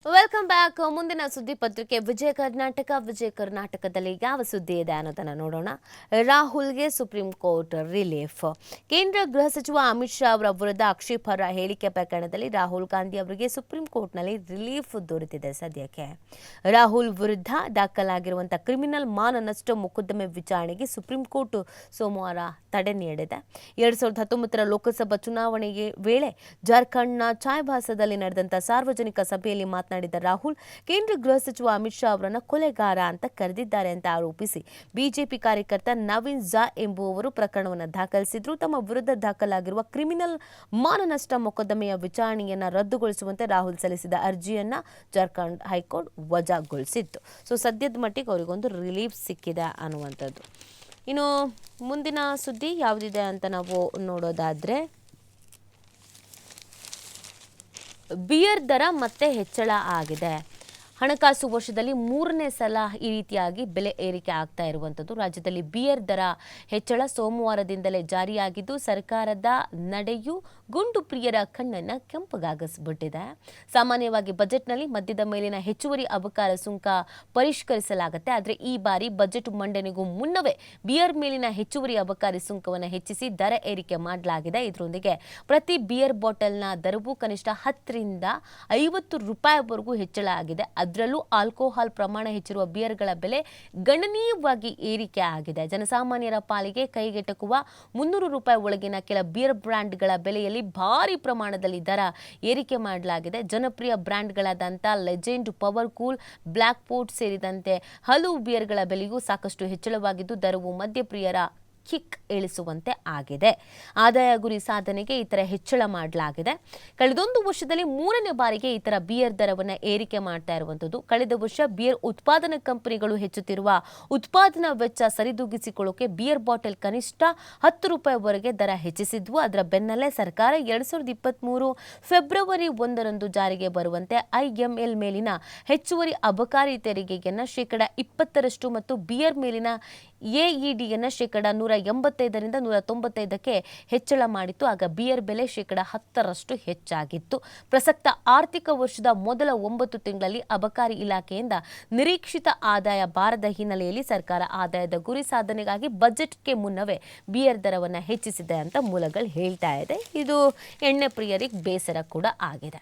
Welcome back. ಮುಂದಿನ ಸುದ್ದಿ ಪತ್ರಿಕೆ ವಿಜಯ ಕರ್ನಾಟಕದಲ್ಲಿ ಯಾವ ಸುದ್ದಿ ಇದೆ ಅನ್ನೋದನ್ನ ನೋಡೋಣ. ರಾಹುಲ್ಗೆ ಸುಪ್ರೀಂ ಕೋರ್ಟ್ ರಿಲೀಫ್. ಕೇಂದ್ರ ಗೃಹ ಸಚಿವ ಅಮಿತ್ ಶಾ ಅವರ ವಿರುದ್ಧ ಆಕ್ಷೇಪಾರ್ಹ ಹೇಳಿಕೆ ಪ್ರಕರಣದಲ್ಲಿ ರಾಹುಲ್ ಗಾಂಧಿ ಅವರಿಗೆ ಸುಪ್ರೀಂ ಕೋರ್ಟ್ನಲ್ಲಿ ರಿಲೀಫ್ ದೊರೆತಿದೆ. ಸದ್ಯಕ್ಕೆ ರಾಹುಲ್ ವಿರುದ್ಧ ದಾಖಲಾಗಿರುವಂತಹ ಕ್ರಿಮಿನಲ್ ಮಾನನಷ್ಟ ಮೊಕದ್ದಮೆ ವಿಚಾರಣೆಗೆ ಸುಪ್ರೀಂ ಕೋರ್ಟ್ ಸೋಮವಾರ ತಡೆ ನೀಡಿದೆ. 2019 ಲೋಕಸಭಾ ಚುನಾವಣೆಗೆ ವೇಳೆ ಜಾರ್ಖಂಡ್ನ ಚಾಯ್ಬಾಸಾದಲ್ಲಿ ನಡೆದಂತಹ ಸಾರ್ವಜನಿಕ ಸಭೆಯಲ್ಲಿ ಮಾತನಾಡಿದ ರಾಹುಲ್, ಕೇಂದ್ರ ಗೃಹ ಸಚಿವ ಅಮಿತ್ ಶಾ ಅವರನ್ನು ಕೊಲೆಗಾರ ಅಂತ ಕರೆದಿದ್ದಾರೆ ಅಂತ ಆರೋಪಿಸಿ ಬಿಜೆಪಿ ಕಾರ್ಯಕರ್ತ ನವೀನ್ ಝಾ ಎಂಬುವವರು ಪ್ರಕರಣವನ್ನು ದಾಖಲಿಸಿದ್ರು. ತಮ್ಮ ವಿರುದ್ಧ ದಾಖಲಾಗಿರುವ ಕ್ರಿಮಿನಲ್ ಮಾನನಷ್ಟ ಮೊಕದ್ದಮೆಯ ವಿಚಾರಣೆಯನ್ನ ರದ್ದುಗೊಳಿಸುವಂತೆ ರಾಹುಲ್ ಸಲ್ಲಿಸಿದ ಅರ್ಜಿಯನ್ನ ಜಾರ್ಖಂಡ್ ಹೈಕೋರ್ಟ್ ವಜಾಗೊಳಿಸಿತ್ತು. ಸೊ ಸದ್ಯದ ಮಟ್ಟಿಗೆ ಅವರಿಗೊಂದು ರಿಲೀಫ್ ಸಿಕ್ಕಿದೆ ಅನ್ನುವಂಥದ್ದು. ಇನ್ನು ಮುಂದಿನ ಸುದ್ದಿ ಯಾವುದಿದೆ ಅಂತ ನಾವು ನೋಡೋದಾದ್ರೆ, ಬಿಯರ್ ದರ ಮತ್ತೆ ಹೆಚ್ಚಳ ಆಗಿದೆ. ಹಣಕಾಸು ವರ್ಷದಲ್ಲಿ 3ನೇ ಸಲ ಈ ರೀತಿಯಾಗಿ ಬೆಲೆ ಏರಿಕೆ ಆಗ್ತಾ ಇರುವಂಥದ್ದು. ರಾಜ್ಯದಲ್ಲಿ ಬಿಯರ್ ದರ ಹೆಚ್ಚಳ ಸೋಮವಾರದಿಂದಲೇ ಜಾರಿಯಾಗಿದ್ದು, ಸರ್ಕಾರದ ನಡೆಯು ಗುಂಡು ಪ್ರಿಯರ ಕಣ್ಣನ್ನು ಕೆಂಪಗಾಗಿಸ್ಬಿಟ್ಟಿದೆ. ಸಾಮಾನ್ಯವಾಗಿ ಬಜೆಟ್ನಲ್ಲಿ ಮದ್ಯದ ಮೇಲಿನ ಹೆಚ್ಚುವರಿ ಅಬಕಾರಿ ಸುಂಕ ಪರಿಷ್ಕರಿಸಲಾಗುತ್ತೆ. ಆದರೆ ಈ ಬಾರಿ ಬಜೆಟ್ ಮಂಡನೆಗೂ ಮುನ್ನವೇ ಬಿಯರ್ ಮೇಲಿನ ಹೆಚ್ಚುವರಿ ಅಬಕಾರಿ ಸುಂಕವನ್ನು ಹೆಚ್ಚಿಸಿ ದರ ಏರಿಕೆ ಮಾಡಲಾಗಿದೆ. ಇದರೊಂದಿಗೆ ಪ್ರತಿ ಬಿಯರ್ ಬಾಟಲ್ನ ದರವು ಕನಿಷ್ಠ 10ರಿಂದ 50 ರೂಪಾಯಿವರೆಗೂ ಹೆಚ್ಚಳ ಆಗಿದೆ. ಅದರಲ್ಲೂ ಆಲ್ಕೋಹಾಲ್ ಪ್ರಮಾಣ ಹೆಚ್ಚಿರುವ ಬಿಯರ್ಗಳ ಬೆಲೆ ಗಣನೀಯವಾಗಿ ಏರಿಕೆ ಆಗಿದೆ. ಜನಸಾಮಾನ್ಯರ ಪಾಲಿಗೆ ಕೈಗೆಟಕುವ 300 ರೂಪಾಯಿ ಒಳಗಿನ ಕೆಲ ಬಿಯರ್ ಬ್ರ್ಯಾಂಡ್ಗಳ ಬೆಲೆಯಲ್ಲಿ ಭಾರಿ ಪ್ರಮಾಣದಲ್ಲಿ ದರ ಏರಿಕೆ ಮಾಡಲಾಗಿದೆ. ಜನಪ್ರಿಯ ಬ್ರ್ಯಾಂಡ್ಗಳಾದಂಥ legend, power cool, black fort ಸೇರಿದಂತೆ ಹಲವು ಬಿಯರ್ಗಳ ಬೆಲೆಯೂ ಸಾಕಷ್ಟು ಹೆಚ್ಚಳವಾಗಿದ್ದು, ದರವು ಮದ್ಯಪ್ರಿಯರ ಕಿಕ್ ಇಳಿಸುವಂತೆ ಆಗಿದೆ. ಆದಾಯ ಗುರಿ ಸಾಧನೆಗೆ ಈ ಥರ ಹೆಚ್ಚಳ ಮಾಡಲಾಗಿದೆ. ಕಳೆದೊಂದು ವರ್ಷದಲ್ಲಿ 3ನೇ ಬಾರಿಗೆ ಈ ಥರ ಬಿಯರ್ ದರವನ್ನು ಏರಿಕೆ ಮಾಡ್ತಾ ಇರುವಂಥದ್ದು. ಕಳೆದ ವರ್ಷ ಬಿಯರ್ ಉತ್ಪಾದನಾ ಕಂಪನಿಗಳು ಹೆಚ್ಚುತ್ತಿರುವ ಉತ್ಪಾದನಾ ವೆಚ್ಚ ಸರಿದೂಗಿಸಿಕೊಳ್ಳೋಕೆ ಬಿಯರ್ ಬಾಟಲ್ ಕನಿಷ್ಠ 10 ರೂಪಾಯಿವರೆಗೆ ದರ ಹೆಚ್ಚಿಸಿದ್ವು. ಅದರ ಬೆನ್ನಲ್ಲೇ ಸರ್ಕಾರ 2023 ಫೆಬ್ರವರಿ 1ರಂದು ಜಾರಿಗೆ ಬರುವಂತೆ IML ಮೇಲಿನ ಹೆಚ್ಚುವರಿ ಅಬಕಾರಿ ತೆರಿಗೆಯನ್ನು ಶೇಕಡ 20ರಷ್ಟು ಮತ್ತು ಬಿಯರ್ ಮೇಲಿನ AEDಯನ್ನು ಶೇಕಡ 185ರಿಂದ 195ಕ್ಕೆ ಹೆಚ್ಚಳ ಮಾಡಿತ್ತು. ಆಗ ಬಿಯರ್ ಬೆಲೆ ಶೇಕಡ 10ರಷ್ಟು ಹೆಚ್ಚಾಗಿತ್ತು. ಪ್ರಸಕ್ತ ಆರ್ಥಿಕ ವರ್ಷದ ಮೊದಲ 9 ತಿಂಗಳಲ್ಲಿ ಅಬಕಾರಿ ಇಲಾಖೆಯಿಂದ ನಿರೀಕ್ಷಿತ ಆದಾಯ ಬಾರದ ಹಿನ್ನೆಲೆಯಲ್ಲಿ ಸರ್ಕಾರ ಆದಾಯದ ಗುರಿ ಸಾಧನೆಗಾಗಿ ಬಜೆಟ್ಗೆ ಮುನ್ನವೇ ಬಿಯರ್ ದರವನ್ನು ಹೆಚ್ಚಿಸಿದೆ ಅಂತ ಮೂಲಗಳು ಹೇಳ್ತಾ ಇದೆ. ಇದು ಎಣ್ಣೆ ಪ್ರಿಯರಿಗೆ ಬೇಸರ ಕೂಡ ಆಗಿದೆ.